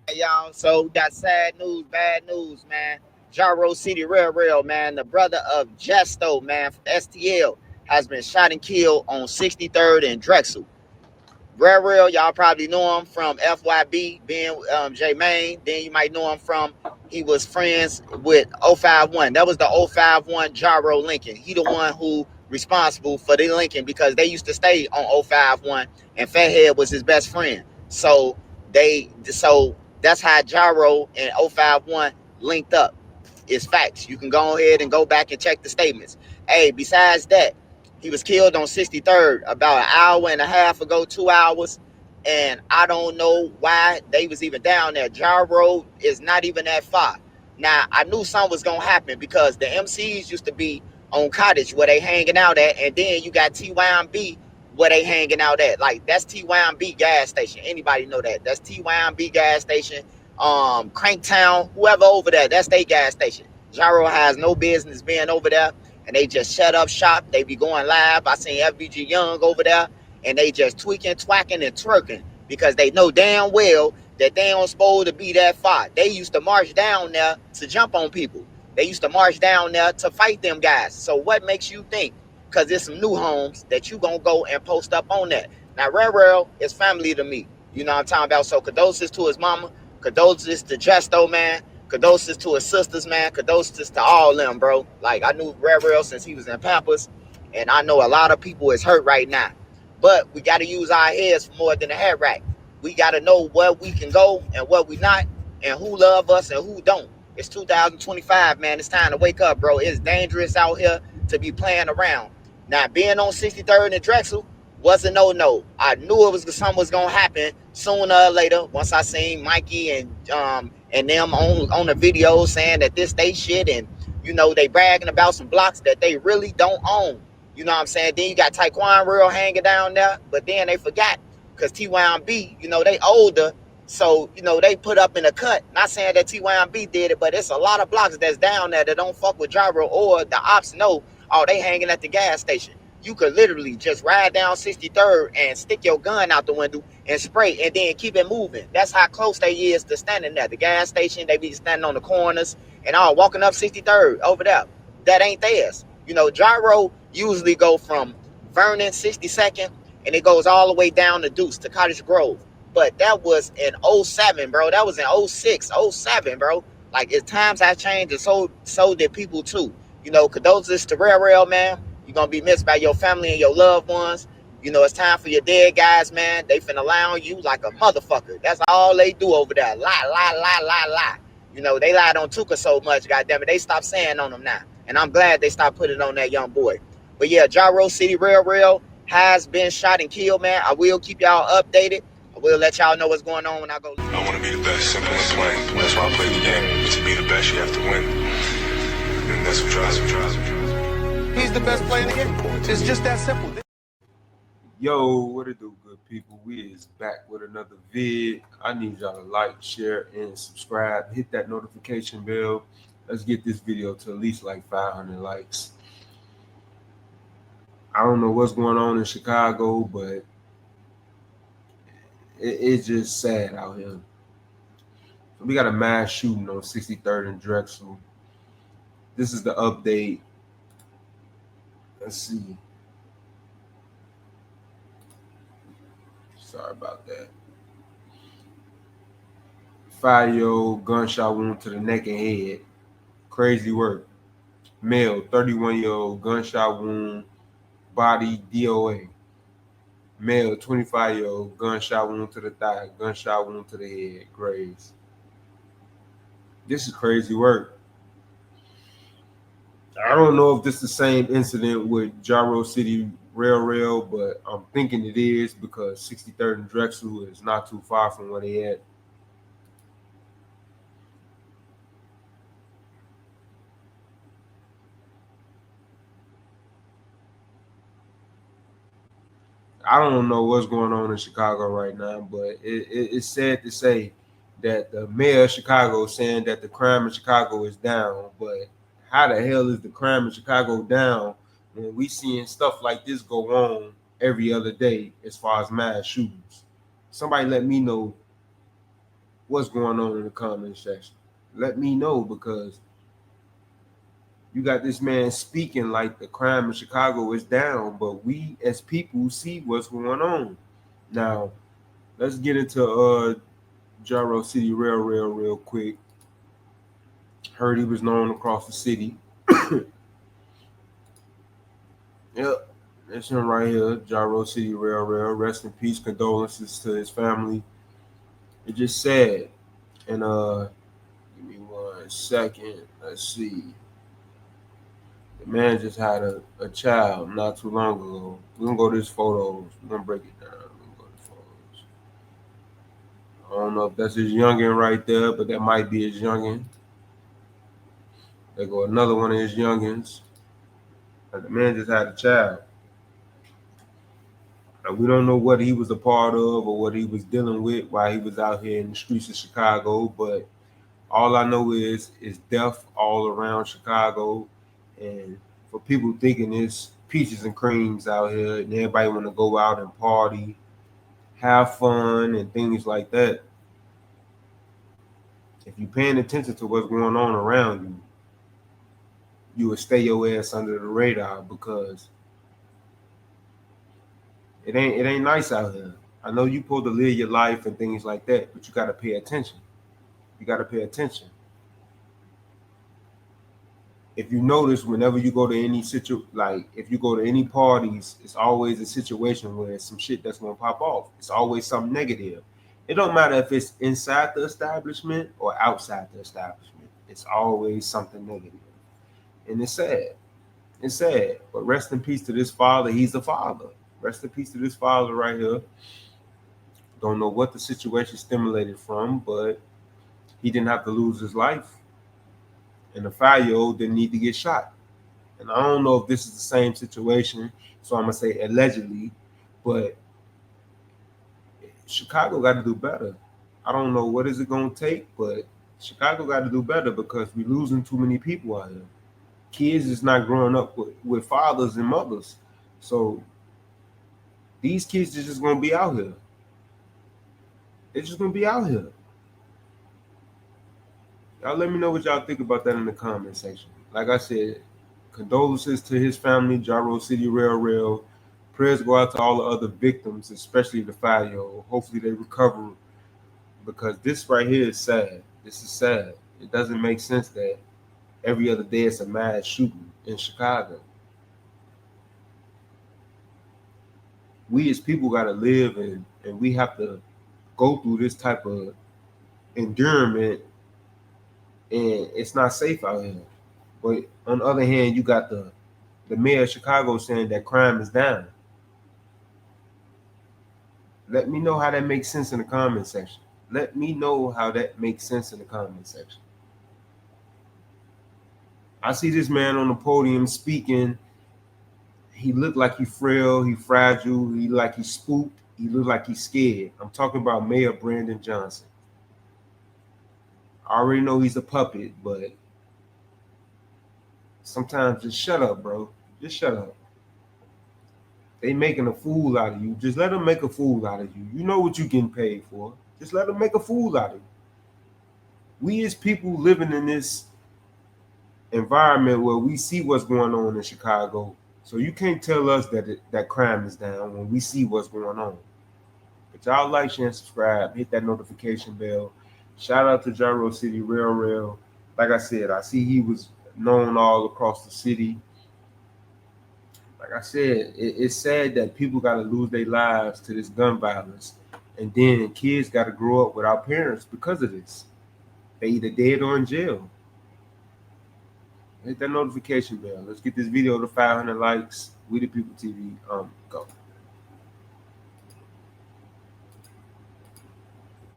Hey, y'all, so we got sad news, bad news, man. Jaro City Real, man. The brother of Jesto, man, from STL, has been shot and killed on 63rd and Drexel. Real, y'all probably know him from FYB, being J Main. Then you might know him from, he was friends with 051. That was the 051 Jaro Lincoln. He the one who responsible for the Lincoln because they used to stay on 051 and Fathead was his best friend. So that's how Jaro and 051 linked up. It's facts. You can go ahead and go back and check the statements. Hey, besides that, he was killed on 63rd about an hour and a half ago, 2 hours. And I don't know why they was even down there. Jar Road is not even that far. Now, I knew something was going to happen because the MCs used to be on Cottage where they hanging out at. And then you got TYMB where they hanging out at. Like, that's TYMB gas station. Anybody know that? That's TYMB gas station. Cranktown, whoever over there, that's their gas station. Jaro has no business being over there, and they just shut up shop. They be going live. I seen FBG Young over there, and they just tweaking, twacking, and twerking because they know damn well that they don't supposed to be that far. They used to march down there to jump on people. They used to march down there to fight them guys. So what makes you think? Because there's some new homes that you gonna go and post up on that. Now, Rare is family to me. You know what I'm talking about? So condolences to his mama. Condolences to Justo, man. Condolences to his sisters, man. Condolences to all them, bro. Like, I knew Rare since he was in Pampers, and I know a lot of people is hurt right now. But we got to use our heads for more than a head rack. We got to know where we can go and what we not, and who love us and who don't. It's 2025, man. It's time to wake up, bro. It's dangerous out here to be playing around. Now, being on 63rd and Drexel was a no. I knew it was something was gonna happen sooner or later. Once I seen Mikey and them on the video saying that this they shit, and they bragging about some blocks that they really don't own. You know what I'm saying? Then you got Taekwon Real hanging down there, but then they forgot because TYMB, they older, so they put up in a cut. Not saying that TYMB did it, but it's a lot of blocks that's down there that don't fuck with Jaro, or the ops know, oh, they hanging at the gas station. You could literally just ride down 63rd and stick your gun out the window and spray and then keep it moving. That's how close they is to standing there. The gas station, they be standing on the corners and all walking up 63rd over there. That ain't theirs. Gyro usually go from Vernon 62nd and it goes all the way down to Deuce to Cottage Grove. But that was in '07, bro. That was in '06, '07, bro. Like, as times have changed, and so did people too. Condolences to Rail, man. You're gonna be missed by your family and your loved ones. It's time for your dead guys, man. They finna lie on you like a motherfucker. That's all they do over there. Lie. They lied on Tuka so much, goddamn it. They stopped saying on him now. And I'm glad they stopped putting it on that young boy. But yeah, Jaro City Real has been shot and killed, man. I will keep y'all updated. I will let y'all know what's going on when I go. I want to be the best, simple and plain. That's why I play the game. To be the best, you have to win. And that's what drives me. He's the best player in the game. It's just that simple. Yo, what it do, good people? We is back with another vid. I need y'all to like, share, and subscribe. Hit that notification bell. Let's get this video to at least like 500 likes. I don't know what's going on in Chicago, but it's just sad out here. So we got a mass shooting on 63rd and Drexel. This is the update. Let's see. Sorry about that. 5-year-old gunshot wound to the neck and head. Crazy work. Male, 31-year-old gunshot wound, body DOA. Male, 25-year-old gunshot wound to the thigh, gunshot wound to the head, graves. This is crazy work. I don't know if this is the same incident with Jaro City Rail, but I'm thinking it is because 63rd and Drexel is not too far from where they at. I don't know what's going on in Chicago right now, but it's sad to say that the mayor of Chicago is saying that the crime in Chicago is down. But how the hell is the crime in Chicago down when we seeing stuff like this go on every other day as far as mass shootings? Somebody let me know what's going on in the comment section. Let me know, because you got this man speaking like the crime in Chicago is down, but we as people see what's going on. Now, let's get into Jaro City Rail real quick. Heard he was known across the city. Yep, that's him right here, Jaro City Rail. Rest in peace, condolences to his family. It's just sad. And give me 1 second. Let's see. The man just had a child not too long ago. We're gonna go to his photos. We're gonna break it down. We're gonna go to photos. I don't know if that's his youngin right there, but that might be his youngin. There go another one of his youngins. And the man just had a child. Now, we don't know what he was a part of or what he was dealing with while he was out here in the streets of Chicago, but all I know is death all around Chicago, and for people thinking it's peaches and creams out here, and everybody want to go out and party, have fun, and things like that. If you're paying attention to what's going on around you, you will stay your ass under the radar, because it ain't nice out here. I know you supposed to live your life and things like that, but you got to pay attention. You got to pay attention. If you notice, whenever you go to any if you go to any parties, it's always a situation where some shit that's gonna pop off. It's always something negative. It don't matter if it's inside the establishment or outside the establishment. It's always something negative, and it's sad. It's sad. But rest in peace to this father. He's a father. Rest in peace to this father right here. Don't know what the situation stimulated from, but he didn't have to lose his life. And the 5-year-old didn't need to get shot. And I don't know if this is the same situation, so I'm gonna say allegedly, but Chicago got to do better. I don't know what is it gonna take, but Chicago got to do better, because we're losing too many people out here. Kids is not growing up with fathers and mothers, so these kids are just gonna be out here. They're just gonna be out here. Y'all let me know what y'all think about that in the comment section. Like I said, condolences to his family, Jaro City Rail. Prayers go out to all the other victims, especially the 5-year-old. Hopefully they recover, because this right here is sad. This is sad. It doesn't make sense that every other day it's a mass shooting in Chicago. We as people got to live, and we have to go through this type of endurance, and it's not safe out here. But on the other hand, you got the mayor of Chicago saying that crime is down. Let me know how that makes sense in the comment section. Let me know how that makes sense in the comment section. I see this man on the podium speaking. He looked like he's frail, he fragile, he like he's spooked, he looked like he's scared. I'm talking about Mayor Brandon Johnson. I already know he's a puppet, but sometimes just shut up, bro. Just shut up. They making a fool out of you. Just let them make a fool out of you. You know what you're getting paid for. Just let them make a fool out of you. We as people living in this environment where we see what's going on in Chicago, so you can't tell us that crime is down when we see what's going on. But y'all like, share, and subscribe. Hit that notification bell. Shout out to Jaro City Rail. Like I said, I see he was known all across the city. Like I said, it's sad that people got to lose their lives to this gun violence, and then kids got to grow up without parents because of this. They either dead or in jail. Hit that notification bell. Let's get this video to 500 likes. We the People TV. Go.